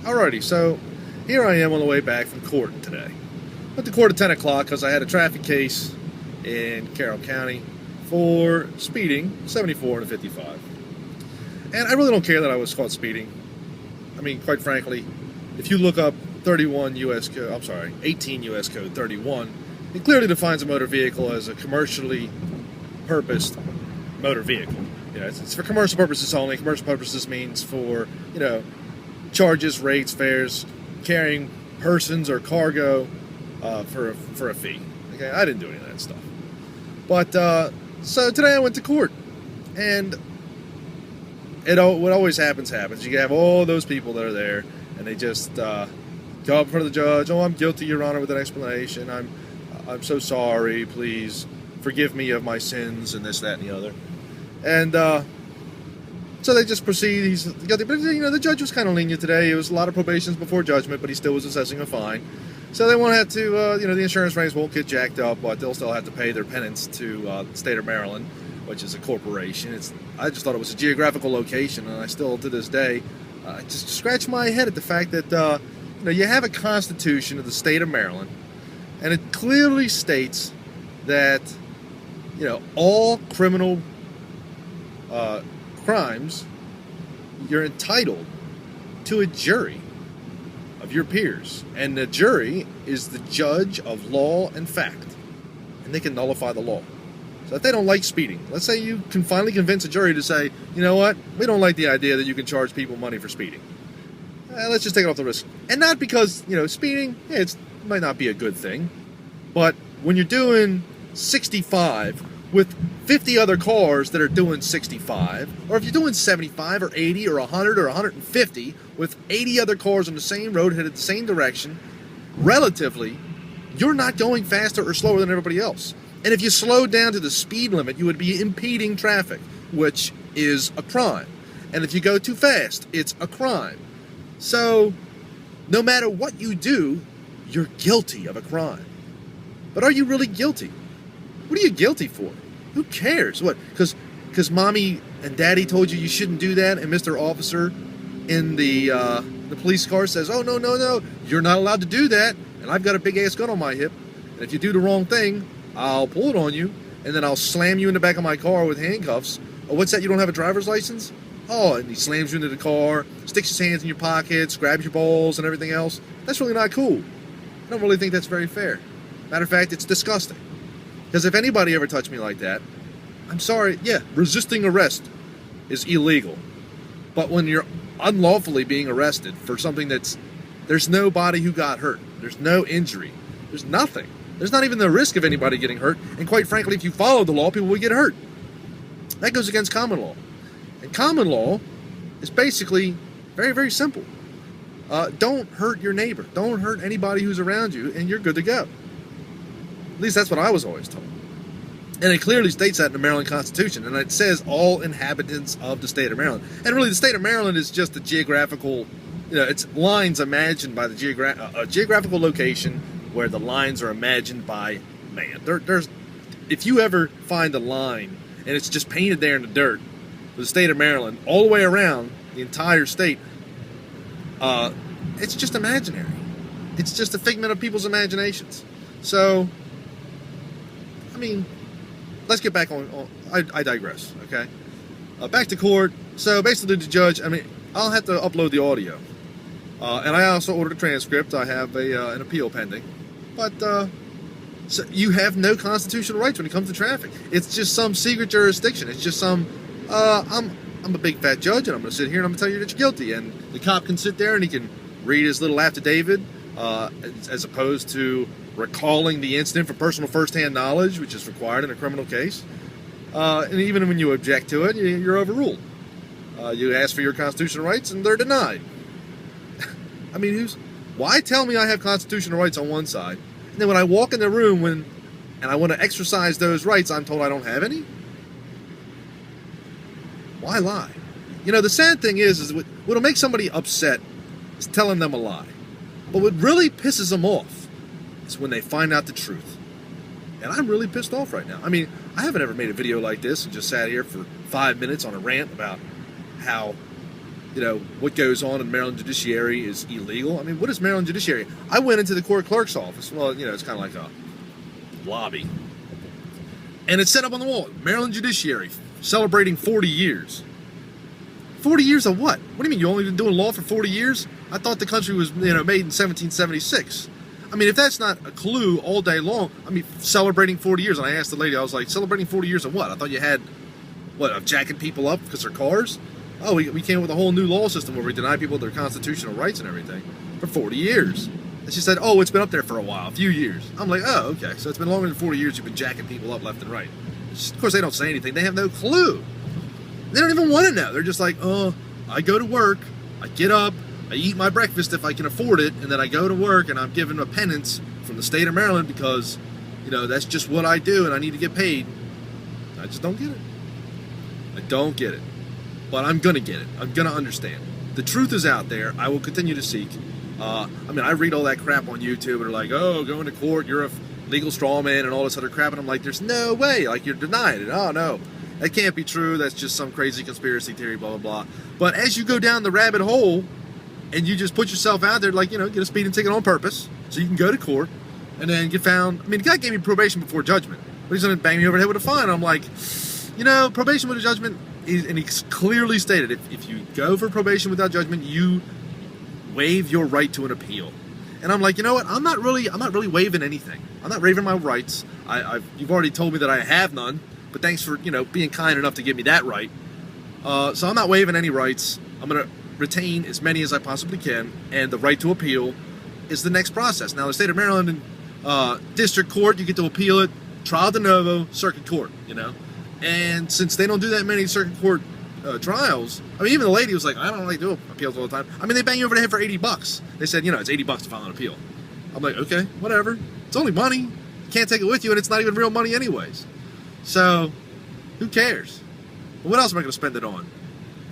Alrighty, so here I am on the way back from court today. Went to court at 10 o'clock because I had a traffic case in Carroll County for speeding 74 and a 55. And I really don't care that I was caught speeding. I mean, quite frankly, if you look up 31 U.S. Code, I'm sorry, 18 U.S. Code 31, it clearly defines a motor vehicle as a commercially purposed motor vehicle. You know, it's for commercial purposes only. Commercial purposes means for, charges, rates, fares, carrying persons or cargo for a fee. Okay, I didn't do any of that stuff. But so today I went to court, and what always happens. You have all those people that are there, and they just go up in front of the judge. Oh, I'm guilty, Your Honor, with an explanation. I'm so sorry. Please forgive me of my sins, and this, that, and the other. And so they just proceed. He's guilty, but the judge was kind of lenient today. It was a lot of probations before judgment, but he still was assessing a fine. So they won't have to, the insurance rates won't get jacked up, but they'll still have to pay their penance to the state of Maryland, which is a corporation. I just thought it was a geographical location, and I still, to this day, just scratch my head at the fact that, you have a constitution of the state of Maryland, and it clearly states that, all criminal crimes, you're entitled to a jury of your peers, and the jury is the judge of law and fact, and they can nullify the law. So if they don't like speeding, let's say you can finally convince a jury to say, you know what, we don't like the idea that you can charge people money for speeding. Let's just take it off the risk. And not because, speeding, it might not be a good thing, but when you're doing 65 with 50 other cars that are doing 65, or if you're doing 75 or 80 or 100 or 150 with 80 other cars on the same road headed the same direction, relatively, you're not going faster or slower than everybody else. And if you slowed down to the speed limit, you would be impeding traffic, which is a crime. And if you go too fast, it's a crime. So, no matter what you do, you're guilty of a crime. But are you really guilty? What are you guilty for? Who cares? What? Because mommy and daddy told you shouldn't do that, and Mr. Officer in the police car says, oh, no, you're not allowed to do that, and I've got a big-ass gun on my hip, and if you do the wrong thing, I'll pull it on you, and then I'll slam you in the back of my car with handcuffs. Oh, what's that? You don't have a driver's license? Oh, and he slams you into the car, sticks his hands in your pockets, grabs your balls and everything else. That's really not cool. I don't really think that's very fair. Matter of fact, it's disgusting. Because if anybody ever touched me like that, I'm sorry, yeah, resisting arrest is illegal. But when you're unlawfully being arrested for something there's nobody who got hurt. There's no injury. There's nothing. There's not even the risk of anybody getting hurt. And quite frankly, if you follow the law, people will get hurt. That goes against common law. And common law is basically very, very simple. Don't hurt your neighbor. Don't hurt anybody who's around you, and you're good to go. At least that's what I was always told. And it clearly states that in the Maryland Constitution, and it says all inhabitants of the state of Maryland. And really, the state of Maryland is just a geographical, it's lines imagined by the geographical location where the lines are imagined by man. If you ever find a line and it's just painted there in the dirt, the state of Maryland, all the way around the entire state, it's just imaginary. It's just a figment of people's imaginations. So, I mean, let's get back on I digress, okay? Back to court. So basically the judge, I'll have to upload the audio. And I also ordered a transcript. I have an appeal pending. But so you have no constitutional rights when it comes to traffic. It's just some secret jurisdiction. It's just some, I'm a big fat judge, and I'm going to sit here and I'm going to tell you that you're guilty. And the cop can sit there and he can read his little affidavit, as opposed to recalling the incident for personal first-hand knowledge, which is required in a criminal case. And even when you object to it, you're overruled. You ask for your constitutional rights, and they're denied. Why tell me I have constitutional rights on one side, and then when I walk in the room and I want to exercise those rights, I'm told I don't have any? Why lie? The sad thing is what'll make somebody upset is telling them a lie. But what really pisses them off is when they find out the truth. And I'm really pissed off right now. I haven't ever made a video like this and just sat here for 5 minutes on a rant about how what goes on in Maryland judiciary is illegal. I mean, what is Maryland judiciary? I went into the court clerk's office. Well, it's kind of like a lobby. And it's set up on the wall. Maryland judiciary, celebrating 40 years. 40 years of what? What do you mean, you only been doing law for 40 years? I thought the country was, made in 1776. I mean, if that's not a clue all day long, celebrating 40 years. And I asked the lady, I was like, celebrating 40 years of what? I thought you had, of jacking people up because they're cars? Oh, we came up with a whole new law system where we deny people their constitutional rights and everything for 40 years. And she said, oh, it's been up there for a while, a few years. I'm like, oh, okay. So it's been longer than 40 years you've been jacking people up left and right. Of course, they don't say anything. They have no clue. They don't even want to know. They're just like, oh, I go to work, I get up, I eat my breakfast if I can afford it, and then I go to work and I'm given a penance from the state of Maryland because, that's just what I do and I need to get paid. I just don't get it. I don't get it. But I'm going to get it. I'm going to understand. The truth is out there. I will continue to seek. I read all that crap on YouTube and they're like, oh, going to court, you're a legal straw man and all this other crap. And I'm like, there's no way. Like, you're denying it. Oh, no. That can't be true. That's just some crazy conspiracy theory, blah, blah, blah. But as you go down the rabbit hole and you just put yourself out there, like, get a speeding ticket on purpose so you can go to court and then get found. The guy gave me probation before judgment. But he's going to bang me over the head with a fine. I'm like, probation with a judgment. And he clearly stated, if you go for probation without judgment, you waive your right to an appeal. And I'm like, you know what? I'm not really waiving anything. I'm not waiving my rights. You've already told me that I have none, but thanks for, being kind enough to give me that right. So I'm not waiving any rights. I'm going to retain as many as I possibly can, and the right to appeal is the next process. Now, the state of Maryland district court, you get to appeal it, trial de novo, circuit court, And since they don't do that many circuit court trials, even the lady was like, I don't really do appeals all the time. They bang you over the head for $80. They said, it's $80 to file an appeal. I'm like, okay, whatever. It's only money. You can't take it with you, and it's not even real money anyways. So, who cares? Well, what else am I going to spend it on?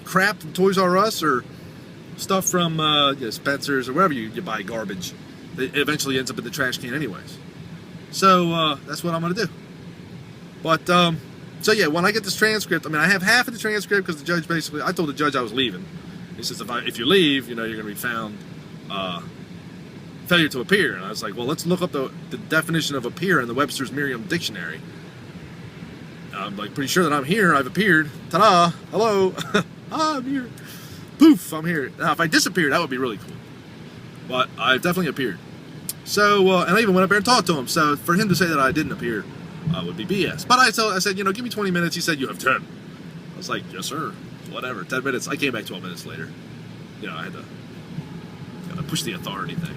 Crap from Toys R Us or stuff from Spencer's or wherever you buy garbage. It eventually ends up in the trash can anyways. So, that's what I'm going to do. But, so yeah, when I get this transcript, I have half of the transcript because the judge basically, I told the judge I was leaving. He says, if you leave, you're going to be found failure to appear. And I was like, well, let's look up the definition of appear in the Webster's Merriam Dictionary. I'm like pretty sure that I'm here. I've appeared. Ta-da! Hello! I'm here. Poof! I'm here. Now, if I disappeared, that would be really cool. But I've definitely appeared. So, and I even went up there and talked to him. So for him to say that I didn't appear would be BS. But I said, give me 20 minutes. He said, you have 10. I was like, yes, sir. Whatever. 10 minutes. I came back 12 minutes later. I had to push the authority thing.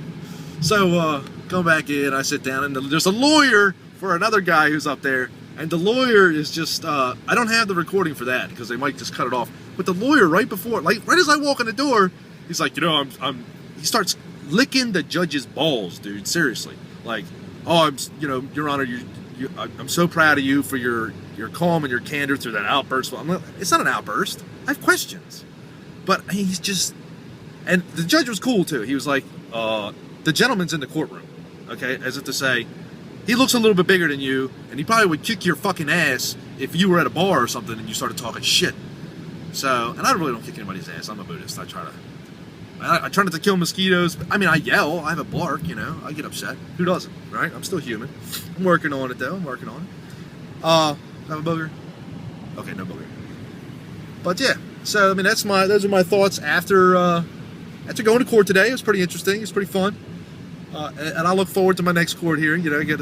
So, come back in. I sit down, and there's a lawyer for another guy who's up there. And the lawyer is just, I don't have the recording for that because they might just cut it off. But the lawyer right as I walk in the door, he's like, he starts licking the judge's balls, dude. Seriously. Like, oh, Your Honor, I'm so proud of you for your calm and your candor through that outburst. It's not an outburst. I have questions. But he's just, and the judge was cool too. He was like, the gentleman's in the courtroom. Okay, as if to say, he looks a little bit bigger than you, and he probably would kick your fucking ass if you were at a bar or something and you started talking shit. So, and I really don't kick anybody's ass. I'm a Buddhist. I try not to kill mosquitoes. I yell. I have a bark, I get upset. Who doesn't, right? I'm still human. I'm working on it, though. I'm working on it. Have a booger? Okay, no booger. But, yeah. So, those are my thoughts after going to court today. It was pretty interesting. It's pretty fun. And I look forward to my next court hearing. I get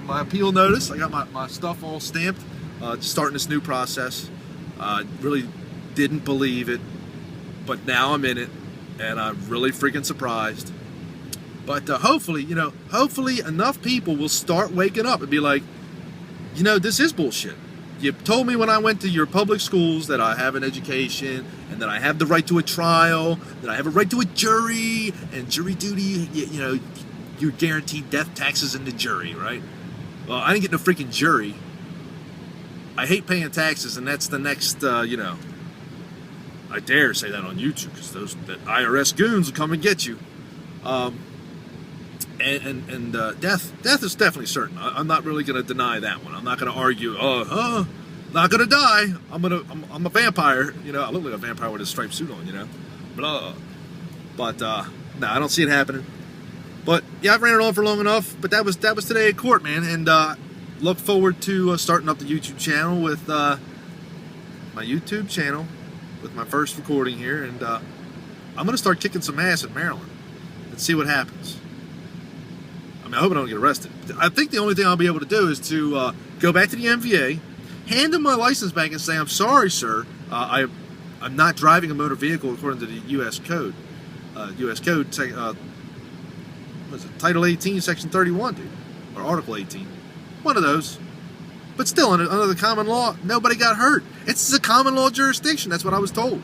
my appeal notice. I got my stuff all stamped. Starting this new process. Really didn't believe it. But now I'm in it. And I'm really freaking surprised. But hopefully enough people will start waking up and be like, this is bullshit. You told me when I went to your public schools that I have an education and that I have the right to a trial, that I have a right to a jury, and jury duty, you're guaranteed death, taxes, and the jury, right? Well, I didn't get no freaking jury. I hate paying taxes, and that's the next, I dare say that on YouTube because the IRS goons will come and get you. Death is definitely certain. I'm not really going to deny that one. I'm not going to argue. Not going to die. I'm a vampire. I look like a vampire with a striped suit on. blah. But no, I don't see it happening. But yeah, I've ran it on for long enough. But that was today at court, man. And look forward to starting up the YouTube channel with my first recording here, and I'm gonna start kicking some ass in Maryland and see what happens. I mean, I hope I don't get arrested. I think the only thing I'll be able to do is to go back to the MVA, hand them my license back, and say, "I'm sorry, sir. I'm not driving a motor vehicle according to the U.S. Code. U.S. Code, what is it? Title 18, Section 31, dude, or Article 18, one of those. But still, under the common law, nobody got hurt. It's a common law jurisdiction. That's what I was told.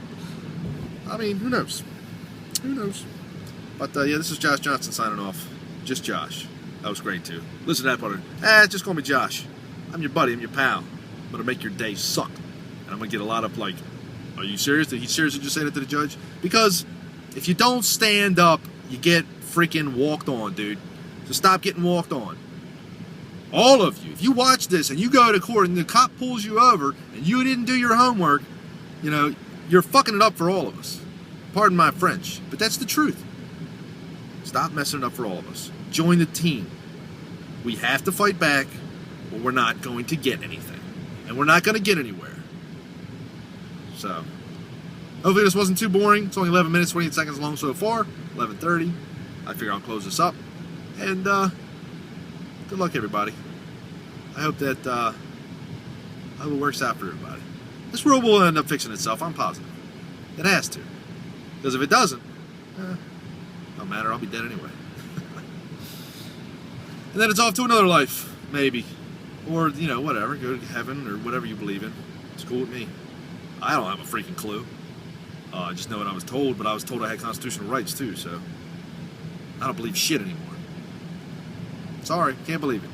I mean, who knows? Who knows? But yeah, this is Josh Johnson signing off. Just Josh. That was great too. Listen to that part. Just call me Josh. I'm your buddy. I'm your pal. I'm gonna make your day suck, and I'm gonna get a lot of like, "Are you serious? Did he seriously just say that to the judge?" Because if you don't stand up, you get freaking walked on, dude. So stop getting walked on. All of you. If you watch this and you go to court and the cop pulls you over and you didn't do your homework, you know, you're fucking it up for all of us. Pardon my French, but that's the truth. Stop messing it up for all of us. Join the team. We have to fight back, or we're not going to get anything. And we're not going to get anywhere. So, hopefully this wasn't too boring. It's only 11 minutes, 28 seconds long so far. 11:30. I figure I'll close this up. And, good luck, everybody. I hope that, I hope it works out for everybody. This world will end up fixing itself, I'm positive. It has to. Because if it doesn't, no matter, I'll be dead anyway. And then it's off to another life, maybe. Or, you know, whatever, go to heaven or whatever you believe in. It's cool with me. I don't have a freaking clue. I just know what I was told, but I was told I had constitutional rights too, so I don't believe shit anymore. Sorry, can't believe it.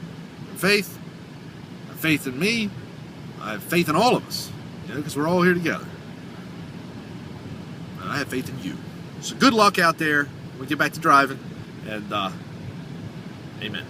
Faith. I have faith in me. I have faith in all of us, you know, because we're all here together. And I have faith in you. So good luck out there. We'll get back to driving, and amen.